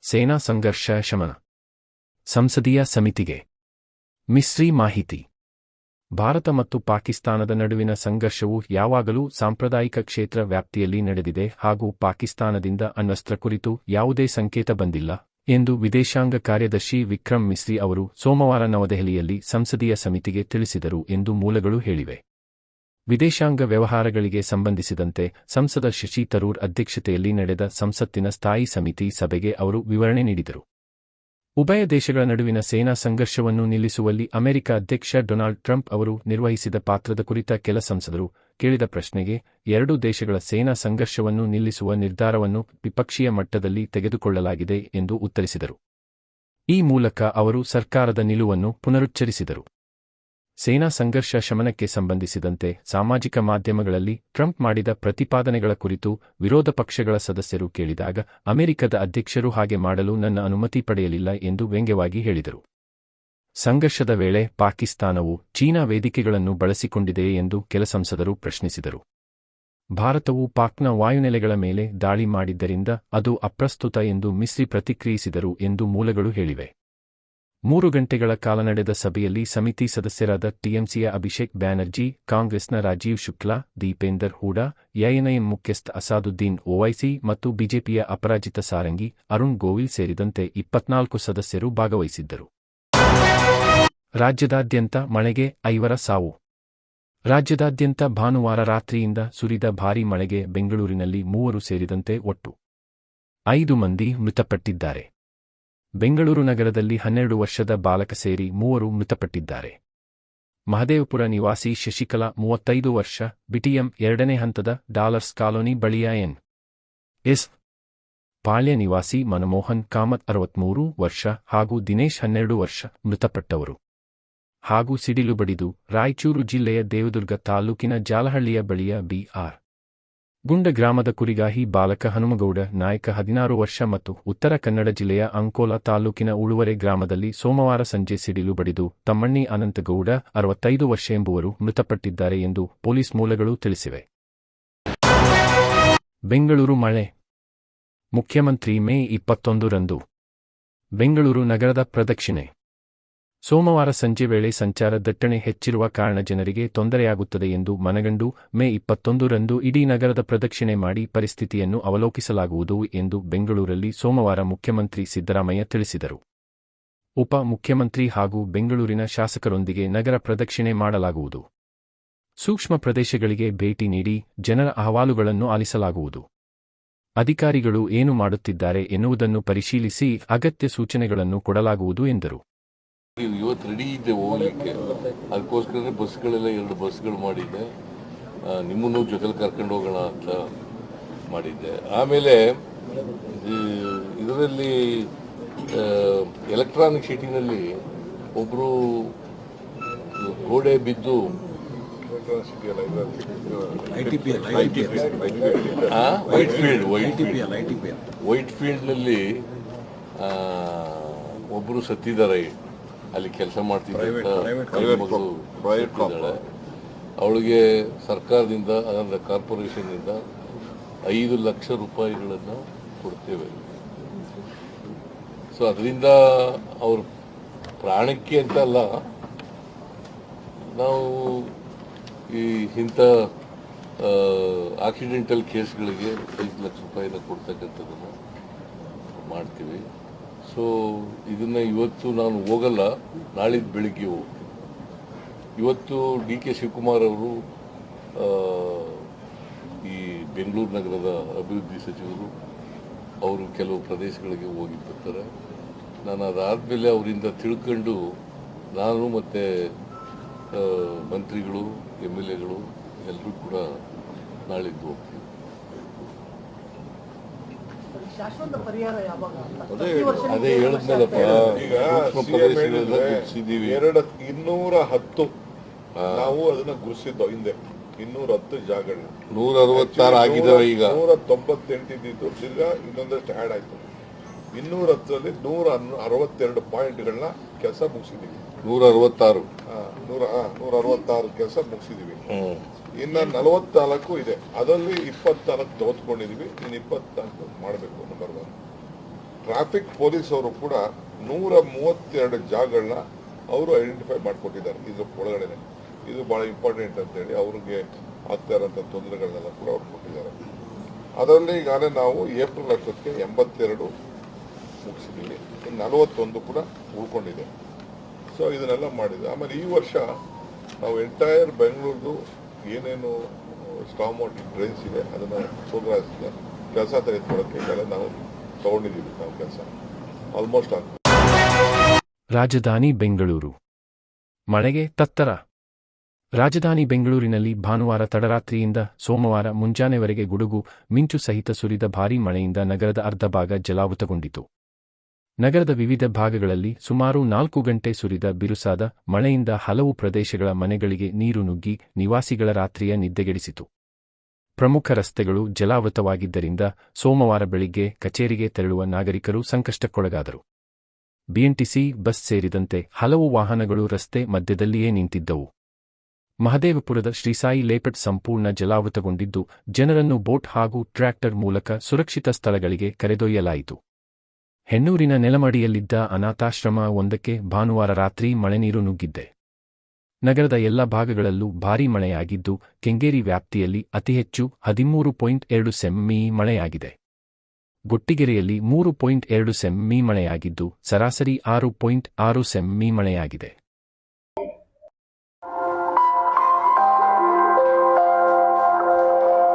ಸೇನಾ ಸಂಘರ್ಷ ಶಮನ ಸಂಸದೀಯ ಸಮಿತಿಗೆ ಮಿಸ್ರಿ ಮಾಹಿತಿ. ಭಾರತ ಮತ್ತು ಪಾಕಿಸ್ತಾನದ ನಡುವಿನ ಸಂಘರ್ಷವು ಯಾವಾಗಲೂ ಸಾಂಪ್ರದಾಯಿಕ ಕ್ಷೇತ್ರ ವ್ಯಾಪ್ತಿಯಲ್ಲಿ ನಡೆದಿದೆ ಹಾಗೂ ಪಾಕಿಸ್ತಾನದಿಂದ ಅಣ್ವಸ್ತ್ರ ಕುರಿತು ಯಾವುದೇ ಸಂಕೇತ ಬಂದಿಲ್ಲ ಎಂದು ವಿದೇಶಾಂಗ ಕಾರ್ಯದರ್ಶಿ ವಿಕ್ರಮ್ ಮಿಸ್ರಿ ಅವರು ಸೋಮವಾರ ನವದೆಹಲಿಯಲ್ಲಿ ಸಂಸದೀಯ ಸಮಿತಿಗೆ ತಿಳಿಸಿದರು ಎಂದು ಮೂಲಗಳು ಹೇಳಿವೆ. ವಿದೇಶಾಂಗ ವ್ಯವಹಾರಗಳಿಗೆ ಸಂಬಂಧಿಸಿದಂತೆ ಸಂಸದ ಶಶಿ ತರೂರ್ ಅಧ್ಯಕ್ಷತೆಯಲ್ಲಿ ನಡೆದ ಸಂಸತ್ತಿನ ಸ್ಥಾಯಿ ಸಮಿತಿ ಸಭೆಗೆ ಅವರು ವಿವರಣೆ ನೀಡಿದರು. ಉಭಯ ದೇಶಗಳ ನಡುವಿನ ಸೇನಾ ಸಂಘರ್ಷವನ್ನು ನಿಲ್ಲಿಸುವಲ್ಲಿ ಅಮೆರಿಕ ಅಧ್ಯಕ್ಷ ಡೊನಾಲ್ಡ್ ಟ್ರಂಪ್ ಅವರು ನಿರ್ವಹಿಸಿದ ಪಾತ್ರದ ಕುರಿತ ಕೆಲ ಸಂಸದರು ಕೇಳಿದ ಪ್ರಶ್ನೆಗೆ, ಎರಡೂ ದೇಶಗಳ ಸೇನಾ ಸಂಘರ್ಷವನ್ನು ನಿಲ್ಲಿಸುವ ನಿರ್ಧಾರವನ್ನು ದ್ವಿಪಕ್ಷೀಯ ಮಟ್ಟದಲ್ಲಿ ತೆಗೆದುಕೊಳ್ಳಲಾಗಿದೆ ಎಂದು ಉತ್ತರಿಸಿದರು. ಈ ಮೂಲಕ ಅವರು ಸರ್ಕಾರದ ನಿಲುವನ್ನು ಪುನರುಚ್ಚರಿಸಿದರು. ಸೇನಾ ಸಂಘರ್ಷ ಶಮನಕ್ಕೆ ಸಂಬಂಧಿಸಿದಂತೆ ಸಾಮಾಜಿಕ ಮಾಧ್ಯಮಗಳಲ್ಲಿ ಟ್ರಂಪ್ ಮಾಡಿದ ಪ್ರತಿಪಾದನೆಗಳ ಕುರಿತು ವಿರೋಧ ಪಕ್ಷಗಳ ಸದಸ್ಯರು ಕೇಳಿದಾಗ, ಅಮೆರಿಕದ ಅಧ್ಯಕ್ಷರು ಹಾಗೆ ಮಾಡಲು ನನ್ನ ಅನುಮತಿ ಪಡೆಯಲಿಲ್ಲ ಎಂದು ವ್ಯಂಗ್ಯವಾಗಿ ಹೇಳಿದರು. ಸಂಘರ್ಷದ ವೇಳೆ ಪಾಕಿಸ್ತಾನವು ಚೀನಾ ವೇದಿಕೆಗಳನ್ನು ಬಳಸಿಕೊಂಡಿದೆಯೇ ಎಂದು ಕೆಲ ಸಂಸದರು ಪ್ರಶ್ನಿಸಿದರು. ಭಾರತವು ಪಾಕ್ನ ವಾಯುನೆಲೆಗಳ ಮೇಲೆ ದಾಳಿ ಮಾಡಿದ್ದರಿಂದ ಅದು ಅಪ್ರಸ್ತುತ ಎಂದು ಮಿಸ್ರಿ ಪ್ರತಿಕ್ರಿಯಿಸಿದರು ಎಂದು ಮೂಲಗಳು ಹೇಳಿವೆ. 3 ಗಂಟೆಗಳ ಕಾಲ ನಡೆದ ಸಭೆಯಲ್ಲಿ ಸಮಿತಿ ಸದಸ್ಯರಾದ ಟಿಎಂಸಿಯ ಅಭಿಷೇಕ್ ಬ್ಯಾನರ್ಜಿ, ಕಾಂಗ್ರೆಸ್ನ ರಾಜೀವ್ ಶುಕ್ಲಾ, ದೀಪೇಂದರ್ ಹೂಡಾ, ಎಐಎಂಐಎಂ ಮುಖ್ಯಸ್ಥ ಅಸಾದುದ್ದೀನ್ ಓವೈಸಿ ಮತ್ತು ಬಿಜೆಪಿಯ ಅಪರಾಜಿತ ಸಾರಂಗಿ, ಅರುಣ್ ಗೋವಿಲ್ ಸೇರಿದಂತೆ 24 ಸದಸ್ಯರು ಭಾಗವಹಿಸಿದ್ದರು. ರಾಜ್ಯದಾದ್ಯಂತ ಮಳೆಗೆ 5 ಸಾವು. ರಾಜ್ಯದಾದ್ಯಂತ ಭಾನುವಾರ ರಾತ್ರಿಯಿಂದ ಸುರಿದ ಭಾರೀ ಮಳೆಗೆ ಬೆಂಗಳೂರಿನಲ್ಲಿ 3 ಸೇರಿದಂತೆ ಒಟ್ಟು 5 ಮಂದಿ ಮೃತಪಟ್ಟಿದ್ದಾರೆ. ಬೆಂಗಳೂರು ನಗರದಲ್ಲಿ 12 ವರ್ಷದ ಬಾಲಕ ಸೇರಿ 3 ಮೃತಪಟ್ಟಿದ್ದಾರೆ. ಮಹದೇವಪುರ ನಿವಾಸಿ ಶಶಿಕಲಾ 35 ವರ್ಷ, ಬಿಟಿಎಂ 2ನೇ ಹಂತದ ಡಾಲರ್ಸ್ ಕಾಲೋನಿ ಬಳಿಯ ಎನ್.ಎಸ್. ಪಾಳ್ಯ ನಿವಾಸಿ ಮನಮೋಹನ್ ಕಾಮತ್ 63 ವರ್ಷ ಹಾಗೂ ದಿನೇಶ್ 12 ವರ್ಷ ಮೃತಪಟ್ಟವರು. ಹಾಗೂ ಸಿಡಿಲು ಬಡಿದು ರಾಯಚೂರು ಜಿಲ್ಲೆಯ ದೇವದುರ್ಗ ತಾಲೂಕಿನ ಜಾಲಹಳ್ಳಿಯ ಬಳಿಯ ಬಿ.ಆರ್. ಗುಂಡ ಗ್ರಾಮದ ಕುರಿಗಾಹಿ ಬಾಲಕ ಹನುಮಗೌಡ ನಾಯಕ 16 ವರ್ಷ ಮತ್ತು ಉತ್ತರ ಕನ್ನಡ ಜಿಲ್ಲೆಯ ಅಂಕೋಲಾ ತಾಲೂಕಿನ ಉಳುವರೆ ಗ್ರಾಮದಲ್ಲಿ ಸೋಮವಾರ ಸಂಜೆ ಸಿಡಿಲು ಬಡಿದು ತಮ್ಮಣ್ಣಿ ಅನಂತಗೌಡ 65 ವರ್ಷ ಎಂಬುವರು ಮೃತಪಟ್ಟಿದ್ದಾರೆ ಎಂದು ಪೊಲೀಸ್ ಮೂಲಗಳು ತಿಳಿಸಿವೆ. ಬೆಂಗಳೂರು ಮಳೆ. ಮುಖ್ಯಮಂತ್ರಿ ಮೇ 21ರಂದು ಬೆಂಗಳೂರು ನಗರದ ಪ್ರದಕ್ಷಿಣೆ. ಸೋಮವಾರ ಸಂಜೆ ವೇಳೆ ಸಂಚಾರ ದಟ್ಟಣೆ ಹೆಚ್ಚಿರುವ ಕಾರಣ ಜನರಿಗೆ ತೊಂದರೆಯಾಗುತ್ತದೆ ಎಂದು ಮನಗಂಡು ಮೇ 21ರಂದು ಇಡೀ ನಗರದ ಪ್ರದಕ್ಷಿಣೆ ಮಾಡಿ ಪರಿಸ್ಥಿತಿಯನ್ನು ಅವಲೋಕಿಸಲಾಗುವುದು ಎಂದು ಬೆಂಗಳೂರಲ್ಲಿ ಸೋಮವಾರ ಮುಖ್ಯಮಂತ್ರಿ ಸಿದ್ದರಾಮಯ್ಯ ತಿಳಿಸಿದರು. ಉಪ ಮುಖ್ಯಮಂತ್ರಿ ಹಾಗೂ ಬೆಂಗಳೂರಿನ ಶಾಸಕರೊಂದಿಗೆ ನಗರ ಪ್ರದಕ್ಷಿಣೆ ಮಾಡಲಾಗುವುದು. ಸೂಕ್ಷ್ಮ ಪ್ರದೇಶಗಳಿಗೆ ಭೇಟಿ ನೀಡಿ ಜನರ ಅಹವಾಲುಗಳನ್ನು ಆಲಿಸಲಾಗುವುದು. ಅಧಿಕಾರಿಗಳು ಏನು ಮಾಡುತ್ತಿದ್ದಾರೆ ಎನ್ನುವುದನ್ನು ಪರಿಶೀಲಿಸಿ ಅಗತ್ಯ ಸೂಚನೆಗಳನ್ನು ಕೊಡಲಾಗುವುದು ಎಂದರು. ಇವತ್ತು ರೆಡಿ ಇದೆ ಹೋಗ್ಲಿಕ್ಕೆ, ಅದಕ್ಕೋಸ್ಕರ ಬಸ್ಗಳೆಲ್ಲ 2 ಬಸ್ಗಳು ಮಾಡಿದ್ದೆ, ನಿಮ್ಮನ್ನು ಜೊತೆಲಿ ಕರ್ಕೊಂಡು ಹೋಗೋಣ ಅಂತ ಮಾಡಿದ್ದೆ. ಆಮೇಲೆ ಇದರಲ್ಲಿ ಎಲೆಕ್ಟ್ರಾನಿಕ್ ಸಿಟಿನಲ್ಲಿ ಒಬ್ಬರು ಗೋಡೆ ಬಿದ್ದು ವೈಟ್ ಫೀಲ್ಡ್ನಲ್ಲಿ ಒಬ್ಬರು ಸತ್ತಿದ್ದಾರೆ. ಅಲ್ಲಿ ಕೆಲಸ ಮಾಡ್ತಿದ್ದಾಳೆ. ಅವಳಿಗೆ ಸರ್ಕಾರದಿಂದ ಅದರ ಕಾರ್ಪೊರೇಷನ್ನಿಂದ 5 ಲಕ್ಷ ರೂಪಾಯಿಗಳನ್ನು ಕೊಡ್ತೇವೆ. ಸೊ ಅದರಿಂದ ಅವ್ರ ಪ್ರಾಣಕ್ಕೆ ಅಂತ ಅಲ್ಲ, ನಾವು ಇಂಥ ಆಕ್ಸಿಡೆಂಟಲ್ ಕೇಸ್ಗಳಿಗೆ 5 ಲಕ್ಷ ರೂಪಾಯಿನ ಕೊಡ್ತಕ್ಕಂಥದ್ದನ್ನು ಮಾಡ್ತೀವಿ. ಸೊ ಇದನ್ನು ಇವತ್ತು ನಾನು ಹೋಗಲ್ಲ, ನಾಳಿದ್ದು ಬೆಳಿಗ್ಗೆ ಹೋಗ್ತೀನಿ. ಇವತ್ತು ಡಿ ಕೆ ಶಿವಕುಮಾರ್ ಅವರು ಈ ಬೆಂಗಳೂರು ನಗರದ ಅಭಿವೃದ್ಧಿ ಸಚಿವರು ಅವರು ಕೆಲವು ಪ್ರದೇಶಗಳಿಗೆ ಹೋಗಿ ಬರ್ತಾರೆ. ನಾನು ಅದಾದಮೇಲೆ ಅವರಿಂದ ತಿಳ್ಕೊಂಡು ನಾನು ಮತ್ತು ಮಂತ್ರಿಗಳು MLAಗಳು ಎಲ್ಲರೂ ಕೂಡ ನಾಳಿದ್ದು ಹೋಗ್ತೀವಿ. ಅದೇ ಹೇಳಿದ್ಮೇಲಪ್ಪ, ಈಗ 210 ನಾವು ಅದನ್ನ ಗುರುಸಿದ್ದೋ ಹಿಂದೆ 210 ಜಾಗಗಳು 166 ಆಗಿದಾವೆ. ಈಗ 198 ಇದ್ದಿದ್ದು ತಿರ್ಗಾ ಇನ್ನೊಂದಷ್ಟು ಆ್ಯಡ್ ಆಯ್ತು. 210ರಲ್ಲಿ 162 ಪಾಯಿಂಟ್ಗಳನ್ನ ಕೆಲಸ ಮುಗಿಸಿದೀವಿ. 166 ಕೆಲಸ ಮುಗಿಸಿದೀವಿ. ಇನ್ನು 44 ಇದೆ, ಅದರಲ್ಲಿ 24 ತೆಗೆದುಕೊಂಡಿದೀವಿ. ಇನ್ನು 24 ಮಾಡಬೇಕು. ನಂಬರ್ 1 ಟ್ರಾಫಿಕ್ ಪೊಲೀಸ್ ಅವರು ಕೂಡ 132 ಜಾಗಗಳನ್ನ ಅವರು ಐಡೆಂಟಿಫೈ ಮಾಡಿಕೊಟ್ಟಿದ್ದಾರೆ ಇದ್ರ ಒಳಗಡೆ. ಇದು ಬಹಳ ಇಂಪಾರ್ಟೆಂಟ್ ಅಂತ ಹೇಳಿ ಅವ್ರಿಗೆ ಆಗ್ತಾ ಇರೋಂಥ ತೊಂದರೆಗಳನ್ನೆಲ್ಲ ಕೂಡ ಅವ್ರು ಕೊಟ್ಟಿದ್ದಾರೆ. ಅದರಲ್ಲಿ ಈಗಾಗಲೇ ನಾವು ಏಪ್ರಿಲ್ ಅಷ್ಟೊತ್ತಿಗೆ 82 ಮುಗಿಸಿದ್ದೀವಿ, ಇನ್ನು 41 ಕೂಡ ಉಳ್ಕೊಂಡಿದೆ. ಸೊ ಇದನ್ನೆಲ್ಲ ಮಾಡಿದೆ. ಆಮೇಲೆ ಈ ವರ್ಷ ನಾವು ಎಂಟೈರ್ ಬೆಂಗಳೂರು ಏನೇನು ಸ್ಟಾಮ್ ವಾಟರ್ ಡ್ರೈನ್ಸ್ ಇದೆ ಅದನ್ನು ಪ್ರೋಗ್ರಾಮ್ ಕೆಲಸ ತೆಗೆದುಕೊಳ್ಳೋಕ್ಕೆ ಈಗೆಲ್ಲ ನಾವು ತಗೊಂಡಿದ್ದೀವಿ. ನಾವು ಕೆಲಸ ಆಲ್ಮೋಸ್ಟ್ ಆಗ್ತದೆ. ರಾಜಧಾನಿ ಬೆಂಗಳೂರು ಮಳೆಗೆ ತತ್ತರ. ರಾಜಧಾನಿ ಬೆಂಗಳೂರಿನಲ್ಲಿ ಭಾನುವಾರ ತಡರಾತ್ರಿಯಿಂದ ಸೋಮವಾರ ಮುಂಜಾನೆವರೆಗೆ ಗುಡುಗು ಮಿಂಚು ಸಹಿತ ಸುರಿದ ಭಾರೀ ಮಳೆಯಿಂದ ನಗರದ ಅರ್ಧ ಭಾಗ ಜಲಾವೃತಗೊಂಡಿತು. ನಗರದ ವಿವಿಧ ಭಾಗಗಳಲ್ಲಿ ಸುಮಾರು 4 ಗಂಟೆ ಸುರಿದ ಬಿರುಸಾದ ಮಳೆಯಿಂದ ಹಲವು ಪ್ರದೇಶಗಳ ಮನೆಗಳಿಗೆ ನೀರು ನುಗ್ಗಿ ನಿವಾಸಿಗಳ ರಾತ್ರಿಯ ನಿದ್ದೆಗೆಡಿಸಿತು. ಪ್ರಮುಖ ರಸ್ತೆಗಳು ಜಲಾವೃತವಾಗಿದ್ದರಿಂದ ಸೋಮವಾರ ಬೆಳಿಗ್ಗೆ ಕಚೇರಿಗೆ ತೆರಳುವ ನಾಗರಿಕರು ಸಂಕಷ್ಟಕ್ಕೊಳಗಾದರು. ಬಿಎಂಟಿಸಿ ಬಸ್ ಸೇರಿದಂತೆ ಹಲವು ವಾಹನಗಳು ರಸ್ತೆ ಮಧ್ಯದಲ್ಲಿಯೇ ನಿಂತಿದ್ದವು. ಮಹದೇವಪುರದ ಶ್ರೀಸಾಯಿ ಲೇಔಟ್ ಸಂಪೂರ್ಣ ಜಲಾವೃತಗೊಂಡಿದ್ದು ಜನರನ್ನು ಬೋಟ್ ಹಾಗೂ ಟ್ರ್ಯಾಕ್ಟರ್ ಮೂಲಕ ಸುರಕ್ಷಿತ ಸ್ಥಳಗಳಿಗೆ ಕರೆದೊಯ್ಯಲಾಯಿತು. ಹೆಣ್ಣೂರಿನ ನೆಲಮಡಿಯಲ್ಲಿದ್ದ ಅನಾಥಾಶ್ರಮ ಒಂದಕ್ಕೆ ಭಾನುವಾರ ರಾತ್ರಿ ಮಳೆನೀರು ನುಗ್ಗಿದ್ದೆ. ನಗರದ ಎಲ್ಲ ಭಾಗಗಳಲ್ಲೂ ಭಾರೀ ಮಳೆಯಾಗಿದ್ದು ಕೆಂಗೇರಿ ವ್ಯಾಪ್ತಿಯಲ್ಲಿ ಅತಿಹೆಚ್ಚು 13.2 ಸೆಂಮೀ ಮಳೆಯಾಗಿದೆ. ಗೊಟ್ಟಿಗೆರೆಯಲ್ಲಿ 3.2 ಸೆಂಮೀ ಮಳೆಯಾಗಿದ್ದು ಸರಾಸರಿ 6.6 ಸೆಂಮೀ ಮಳೆಯಾಗಿದೆ.